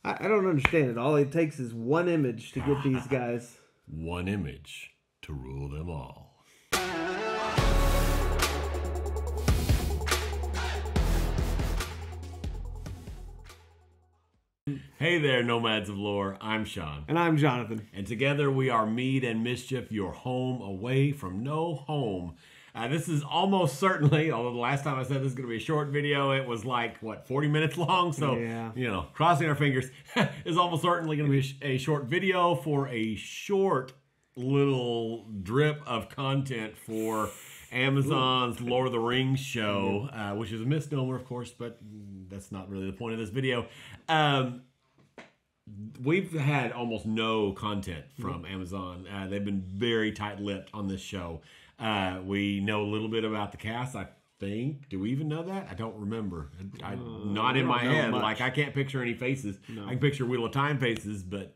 I don't understand it. All it takes is one image to get these guys. One image to rule them all. Hey there, Nomads of Lore. I'm Sean. And I'm Jonathan. And together we are Mead and Mischief, your home away from no home. This is almost certainly, although the last time I said this is going to be a short video, it was like, 40 minutes long? So, yeah. Crossing our fingers, is almost certainly going to be a short video for a short little drip of content for Amazon's Lord of the Rings show, which is a misnomer, of course, but that's not really the point of this video. We've had almost no content from Amazon. They've been very tight-lipped on this show. We know a little bit about the cast, I think. Do we even know that? I don't remember. Not in my head. Much. Like, I can't picture any faces. No. I can picture Wheel of Time faces, but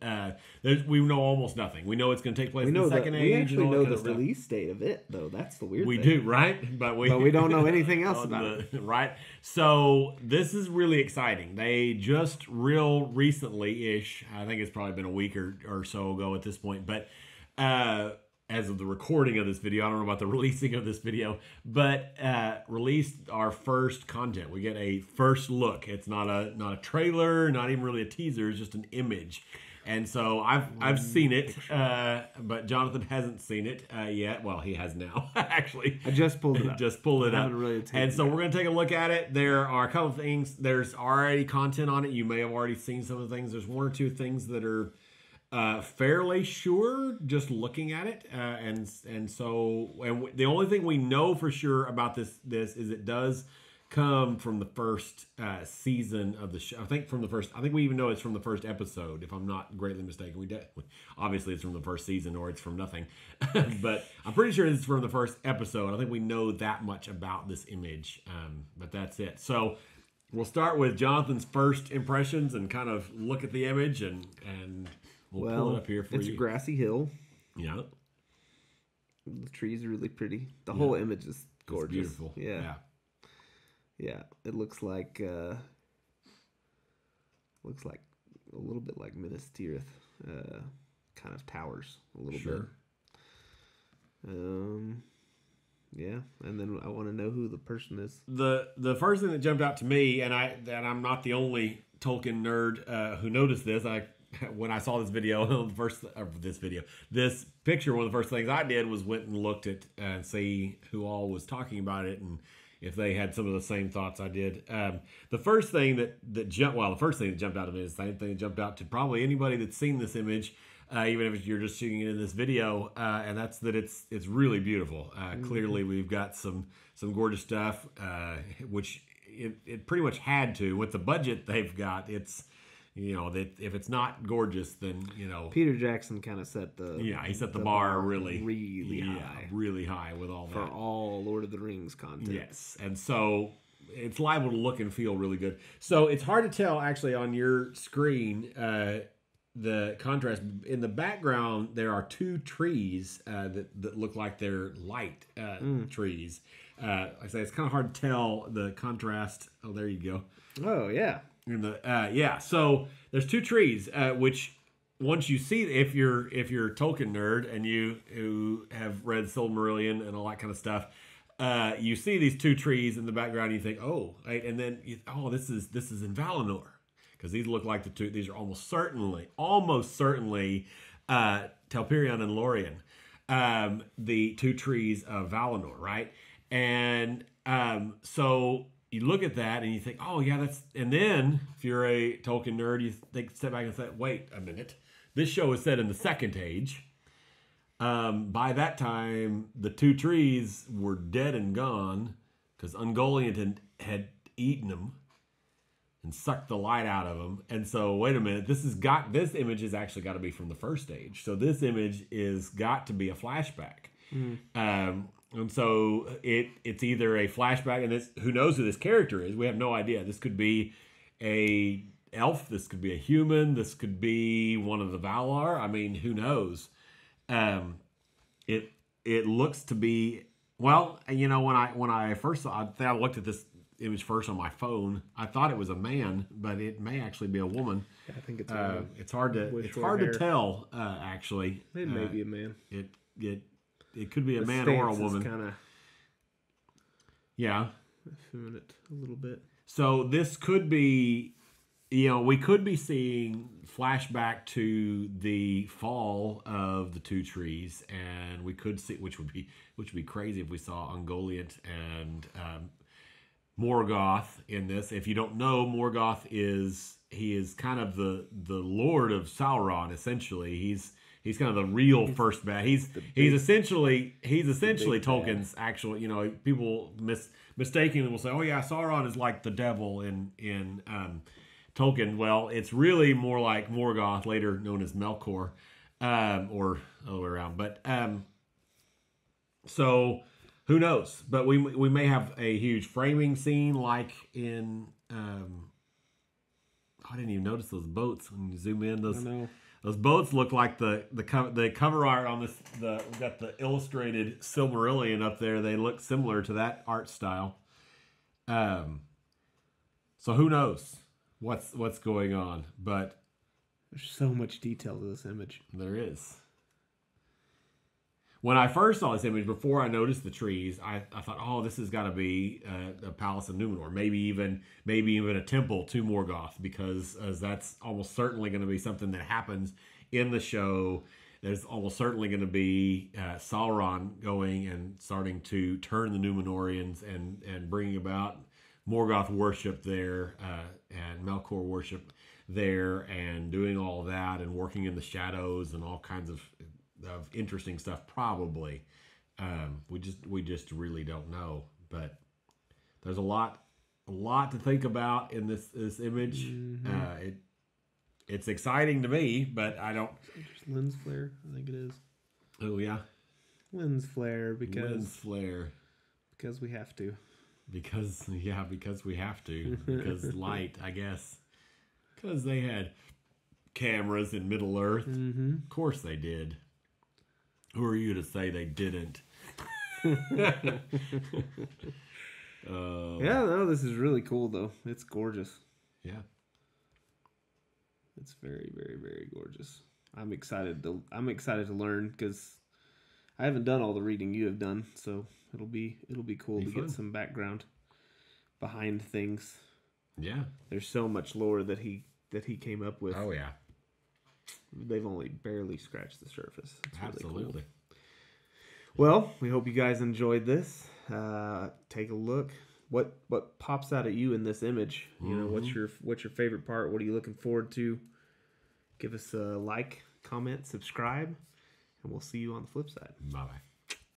we know almost nothing. We know it's going to take place in the Second Age. We actually know the stuff. release date of it, though. That's the weird We thing. do, right? But we don't know anything else about it. Right? So this is really exciting. They just real recently-ish, I think it's probably been a week or so ago at this point, but as of the recording of this video, I don't know about the releasing of this video, but released our first content. We get a first look. It's not a trailer, not even really a teaser. It's just an image. And so I've seen it, but Jonathan hasn't seen it yet. Well, he has now, actually. I just pulled it up. Just pulled it I up. haven't really taken And so it. we're going to take a look at it. There are a couple of things. There's already content on it. You may have already seen some of the things. There's one or two things that are fairly sure just looking at it. And the only thing we know for sure about this is it does come from the first season of the show. I think we even know it's from the first episode, if I'm not greatly mistaken. Obviously it's from the first season or it's from nothing. But I'm pretty sure it's from the first episode. I think we know that much about this image. But that's it. So we'll start with Jonathan's first impressions and kind of look at the image and we'll pull it up here for you. It's a grassy hill. Yeah. The trees are really pretty. The whole image is gorgeous. It's beautiful. Yeah, it looks like a little bit like Minas Tirith, kind of towers a little bit. Yeah, and then I want to know who the person is. The first thing that jumped out to me, and I'm not the only Tolkien nerd who noticed this. When I saw this video, this picture, one of the first things I did was went and looked at and see who all was talking about it and if they had some of the same thoughts I did. The first thing that jumped out at me is the same thing that jumped out to probably anybody that's seen this image, even if you're just seeing it in this video, and that's that it's really beautiful. Clearly, we've got some gorgeous stuff, which it pretty much had to with the budget they've got. It's that if it's not gorgeous, then Peter Jackson kind of set he set the bar really high, really high with all for that. all Lord of the Rings content. Yes, and so it's liable to look and feel really good. So it's hard to tell actually on your screen the contrast. In the background, there are two trees that look like they're light trees. Like I say, it's kind of hard to tell the contrast. Oh, there you go. Oh yeah. So there's two trees, which once you see, if you're a Tolkien nerd and who have read Silmarillion and all that kind of stuff, you see these two trees in the background. And you think, oh, right, and then this is in Valinor, because these look like the two. These are almost certainly Telperion and Lorien, the two trees of Valinor, right? And so you look at that and you think, oh yeah, and then if you're a Tolkien nerd, you step back and say, wait a minute, this show is set in the Second Age. By that time, the two trees were dead and gone because Ungoliant had eaten them and sucked the light out of them. And so, wait a minute, this image has actually got to be from the First Age. So this image is got to be a flashback. And so it's either a flashback, and who knows who this character is? We have no idea. This could be a elf. This could be a human. This could be one of the Valar. I mean, who knows? It looks to be, well, when I first saw, I looked at this image first on my phone, I thought it was a man, but it may actually be a woman. Yeah, I think it's it's hard to tell. Actually, it may be a man. It could be a man or a woman. Kind of yeah, feeling it a little bit. So this could be, we could be seeing flashback to the fall of the two trees, and we could see, which would be crazy if we saw Ungoliant and Morgoth in this. If you don't know, Morgoth is kind of the Lord of Sauron. Essentially, he's kind of the real first bad. He's essentially Tolkien's actual. People mistakenly will say, "Oh yeah, Sauron is like the devil in Tolkien." Well, it's really more like Morgoth, later known as Melkor, or all the way around. But so who knows? But we may have a huge framing scene like in. I didn't even notice those boats when you zoom in. Those boats look like the cover art on this. We've got the illustrated Silmarillion up there. They look similar to that art style. So who knows what's going on? But there's so much detail to this image. There is. When I first saw this image, before I noticed the trees, I thought, oh, this has got to be a palace of Numenor, maybe even a temple to Morgoth, because that's almost certainly going to be something that happens in the show. There's almost certainly going to be Sauron going and starting to turn the Numenorians and bringing about Morgoth worship there and Melkor worship there, and doing all of that and working in the shadows and all kinds of interesting stuff. Probably we just really don't know, but there's a lot to think about in this image. Mm-hmm. It's exciting to me, but I don't. Just lens flare, I think it is. Oh yeah, lens flare because we have to. Because we have to. Because light, I guess. Because they had cameras in Middle Earth. Mm-hmm. Of course they did. Who are you to say they didn't? Yeah, no, this is really cool, though. It's gorgeous. Yeah. It's very, very, very gorgeous. I'm excited to learn, because I haven't done all the reading you have done, so it'll be cool to get some background behind things. Yeah. There's so much lore that he came up with. Oh yeah. They've only barely scratched the surface. It's absolutely really cool. Well, we hope you guys enjoyed this. Take a look. What pops out at you in this image? You know, what's your favorite part? What are you looking forward to? Give us a like, comment, subscribe, and we'll see you on the flip side. Bye-bye.